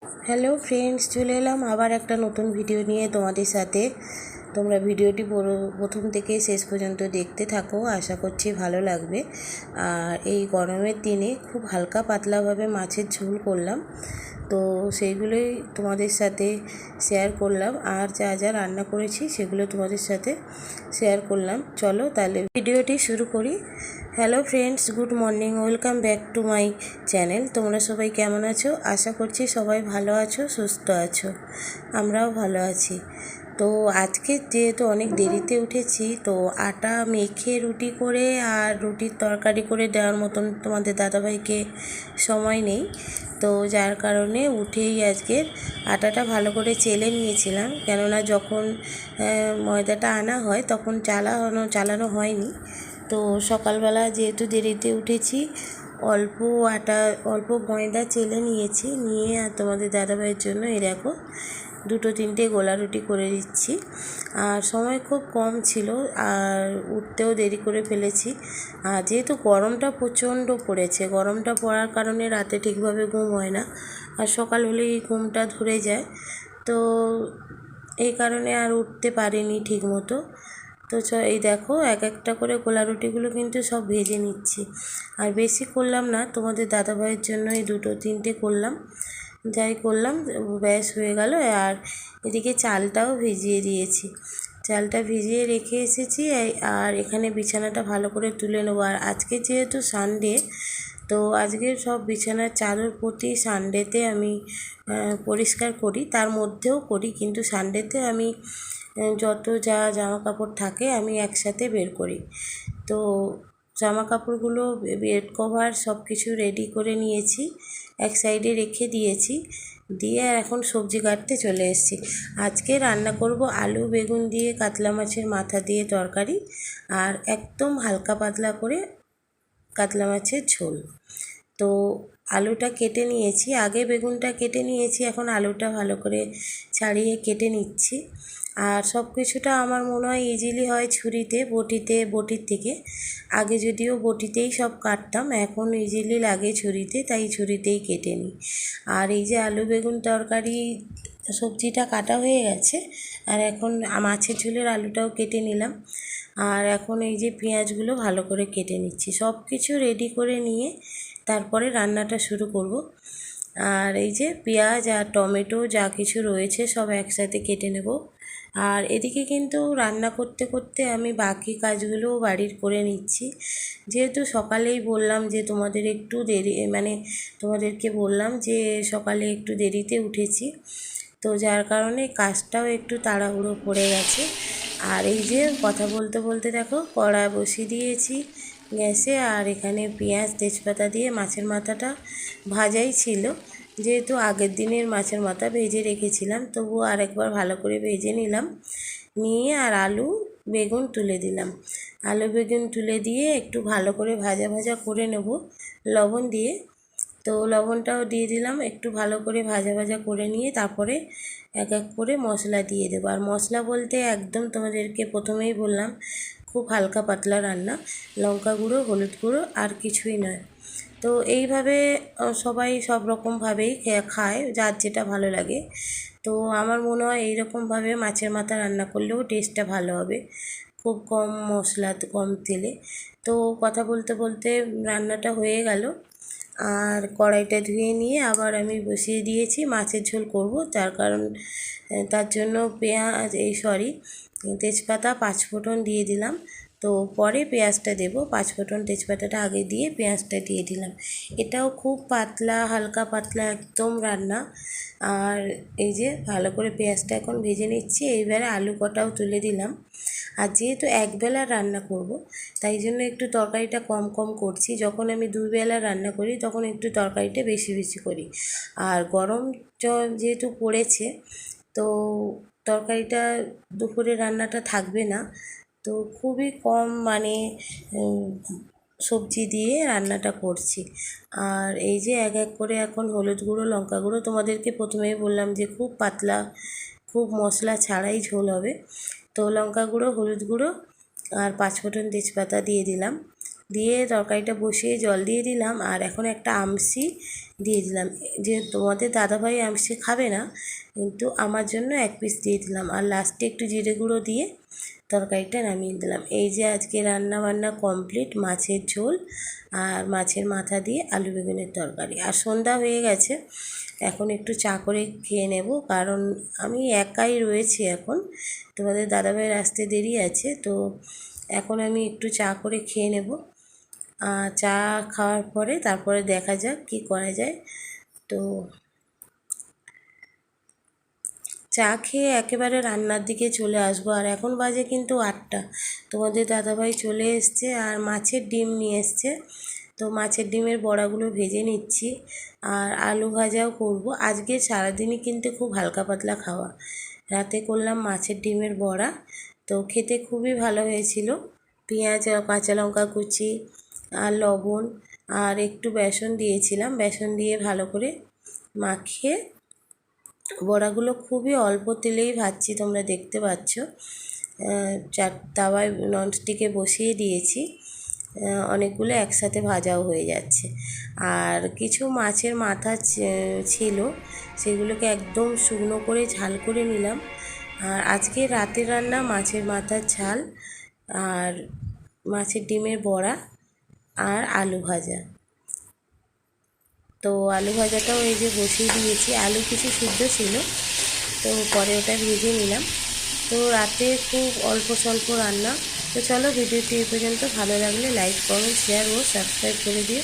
Hello friends, চলে এলাম আবার একটা নতুন ভিডিও নিয়ে তোমাদের সাথে। তোমরা ভিডিওটি প্রথম থেকে শেষ পর্যন্ত দেখতে থাকো, আশা করছি ভালো লাগবে। আর এই গরমের দিনে খুব হালকা পাতলাভাবে মাছের ঝোল করলাম, তো সেইগুলোই তোমাদের সাথে শেয়ার করলাম। আর যা যা রান্না করেছি সেগুলো তোমাদের সাথে শেয়ার করলাম। চলো তাহলে ভিডিওটি শুরু করি। Hello friends, good morning, welcome back to my channel. তোমরা সবাই কেমন আছো? আশা করছি সবাই ভালো আছো, সুস্থ আছো। আমরাও ভালো আছি। তো আজকে যেহেতু অনেক দেরিতে উঠেছি, তো আটা মেখে রুটি করে আর রুটির তরকারি করে দেওয়ার মতন তোমাদের দাদাভাইকে সময় নেই। তো যার কারণে উঠেই আজকের আটাটা ভালো করে চেলে নিয়েছিলাম, কেননা যখন ময়দাটা আনা হয় তখন চালানো হয়নি। তো সকালবেলা যেহেতু দেরিতে উঠেছি, অল্প ময়দা চেলে নিয়েছি, নিয়ে আর তোমাদের দাদাভাইয়ের জন্য এই দেখো 2-3টে গোলা রুটি করে দিচ্ছি। আর সময় খুব কম ছিল, আর উঠতেও দেরি করে ফেলেছি। আর যেহেতু গরমটা প্রচণ্ড পড়েছে, গরমটা পড়ার কারণে রাতে ঠিকভাবে ঘুম হয় না, আর সকাল হলেই ঘুমটা ধরে যায়। তো এই কারণে আর উঠতে পারিনি ঠিক মতো। তো এই দেখো এক একটা করে গোলা রুটিগুলো কিন্তু সব ভেজে নিচ্ছি। আর বেশি করলাম না, তোমাদের দাদাভাইয়ের জন্য এই 2-3টে করলাম। যাই করলাম ব্যাস হয়ে গেল। আর এদিকে চালটাও ভিজিয়ে দিয়েছি, চালটা ভিজিয়ে রেখে এসেছি। আর এখানে বিছানাটা ভালো করে তুলে নেবো। আর আজকে যেহেতু সানডে, তো আজকের সব বিছানার চাদর প্রতি সানডেতে আমি পরিষ্কার করি, তার মধ্যেও করি, কিন্তু সানডেতে আমি যত যা জামা কাপড় থাকে আমি একসাথে বের করি। তো জামা কাপড়গুলো, বেড কভার সব কিছু রেডি করে নিয়েছি, এক সাইডে রেখে দিয়েছি। দিয়ে এখন সবজি কাটতে চলে এসেছি। আজকে রান্না করব আলু বেগুন দিয়ে কাতলা মাছের মাথা দিয়ে তরকারি, আর একদম হালকা পাতলা করে কাতলা মাছের ঝোল। তো আলুটা কেটে নিয়েছি, আগে বেগুনটা কেটে নিয়েছি, এখন আলুটা ভালো করে ছাড়িয়ে কেটে নিচ্ছি। আর সব কিছুটা আমার মনে হয় ইজিলি হয় ছুরিতে, বটির থেকে। আগে যদিও বটিতেই সব কাটতাম, এখন ইজিলি লাগে ছুরিতে, তাই ছুরিতেই কেটে নিই। আর এই যে আলু বেগুন তরকারি সবজিটা কাটা হয়ে গেছে, আর এখন মাছের ঝোলের আলুটাও কেটে নিলাম। আর এখন এই যে পেঁয়াজগুলো ভালো করে কেটে নিচ্ছি, সব কিছু রেডি করে নিয়ে তারপরে রান্নাটা শুরু করব। আর এই যে পেঁয়াজ আর টমেটো যা কিছু রয়েছে সব একসাথে কেটে নেব। আর এদিকে কিন্তু রান্না করতে করতে আমি বাকি কাজগুলোও বাড়ির করে নিচ্ছি। যেহেতু সকালেই বললাম যে তোমাদের একটু দেরি, মানে তোমাদেরকে বললাম যে সকালে একটু দেরিতে উঠেছি, তো যার কারণে কাজটাও একটু তাড়াহুড়ো পড়ে গেছে। আর এই যে কথা বলতে বলতে দেখো কড়া বসিয়ে দিয়েছি গ্যাসে। আর এখানে পেঁয়াজ তেজপাতা দিয়ে মাছের মাথাটা ভাজাই ছিল, যেহেতু আগের দিনের মাছের মাথা ভেজে রেখেছিলাম, তবুও আরেকবার ভালো করে ভেজে নিলাম। নিয়ে আর আলু বেগুন তুলে দিলাম। আলু বেগুন তুলে দিয়ে একটু ভালো করে ভাজা ভাজা করে নেব লবণ দিয়ে। তো লবণটাও দিয়ে দিলাম, একটু ভালো করে ভাজা ভাজা করে নিয়ে তারপরে এক এক করে মশলা দিয়ে দেবো। আর মশলা বলতে একদম তোমাদেরকে প্রথমেই বললাম খুব হালকা পাতলা রান্না, লঙ্কা গুঁড়ো হলুদ গুঁড়ো আর কিছুই নয়। তো এইভাবে সবাই সব রকমভাবেই খায়, যার যেটা ভালো লাগে। তো আমার মনে হয় এইরকমভাবে মাছের মাথা রান্না করলেও টেস্টটা ভালো হবে, খুব কম মশলা কম তেলে। তো কথা বলতে বলতে রান্নাটা হয়ে গেল। আর কড়াইটা ধুয়ে নিয়ে আবার আমি বসিয়ে দিয়েছি, মাছের ঝোল করব, তার জন্য তেজপাতা পাঁচফোড়ন দিয়ে দিলাম। তো পরে পেঁয়াজটা দেব, পাঁচফোড়ন তেজপাতাটা আগে দিয়ে পেঁয়াজটা দিয়ে দিলাম। এটাও খুব পাতলা, হালকা পাতলা একদম রান্না। আর এই যে ভালো করে পেঁয়াজটা এখন ভেজে নিচ্ছি। এইবারে আলু কটাও তুলে দিলাম। আর যেহেতু একবেলা রান্না করব, তাই জন্য একটু তরকারিটা কম কম করছি। যখন আমি 2 বেলা রান্না করি তখন একটু তরকারিটা বেশি বেশি করি। আর গরম যেহেতু পড়েছে, তো তরকারিটা দুপুরে রান্নাটা থাকবে না, তো খুবই কম, মানে সবজি দিয়ে রান্নাটা করছি। আর এই যে এক এক করে এখন হলুদ গুঁড়ো লঙ্কা গুঁড়ো, তোমাদেরকে প্রথমেই বললাম যে খুব পাতলা, খুব মশলা ছাড়াই ঝোল হবে। তো লঙ্কা গুঁড়ো হলুদ গুঁড়ো আর পাঁচফোড়ন তেজপাতা দিয়ে দিলাম। দিয়ে তরকারিটা বসিয়ে জল দিয়ে দিলাম, আর এখন একটা আমসি দিয়ে দিলাম। যে তোমাদের দাদাভাই আমসি খাবে না, কিন্তু আমার জন্য 1 পিস দিয়ে দিলাম, আর লাস্টে একটু জিরে গুঁড়ো দিয়ে তরকারিটা নামিয়ে দিলাম। এই যে আজকে রান্না বান্না কমপ্লিট, মাছের ঝোল আর মাছের মাথা দিয়ে আলু বেগুনের তরকারি। আর সন্ধ্যা হয়ে গেছে, এখন একটু চা করে খেয়ে নেব, কারণ আমি একাই রয়েছি এখন, তোমাদের দাদাভাইয়ের আসতে দেরি আছে। তো এখন আমি একটু চা করে খেয়ে নেব। চা খাওয়ার পরে তারপরে দেখা যাক কি করা যায়। তো চা খেয়ে একেবারে রান্নার দিকে চলে আসবো। আর এখন বাজে কিন্তু 8টা। তোমাদের দাদাভাই চলে এসছে আর মাছের ডিম নিয়ে এসছে। তো মাছের ডিমের বড়াগুলো ভেজে নিচ্ছি, আর আলু ভাজাও করব। আজকে সারাদিনই কিন্তু খুব হালকা পাতলা খাওয়া। রাতে করলাম মাছের ডিমের বড়া, তো খেতে খুবই ভালো হয়েছিল। পেঁয়াজ আর কাঁচা লঙ্কা কুচি আর লবণ আর একটু বেসন দিয়েছিলাম, বেসন দিয়ে ভালো করে মাখিয়ে বড়াগুলো খুবই অল্প তেলেই ভাজছি, তোমরা দেখতে পাচ্ছ। তাওয়ায় ননস্টিকে বসিয়ে দিয়েছি, অনেকগুলো একসাথে ভাজাও হয়ে যাচ্ছে। আর কিছু মাছের মাথা ছিল, সেগুলোকে একদম শুকনো করে ঝাল করে নিলাম। আর আজকে রাতের রান্না মাছের মাথার ঝাল আর মাছের ডিমের বড়া আর আলু ভাজা। তো আলু ভাজাটাও এই যে বসিয়ে দিয়েছি, আলু কিছু সিদ্ধ ছিল, তো পরে ওটা ভেজে নিলাম। তো রাতে খুব অল্প স্বল্প রান্না। তো চলো, ভিডিওটি এই পর্যন্ত। ভালো লাগলে লাইক, কমেন্ট, শেয়ার ও সাবস্ক্রাইব করে দিও।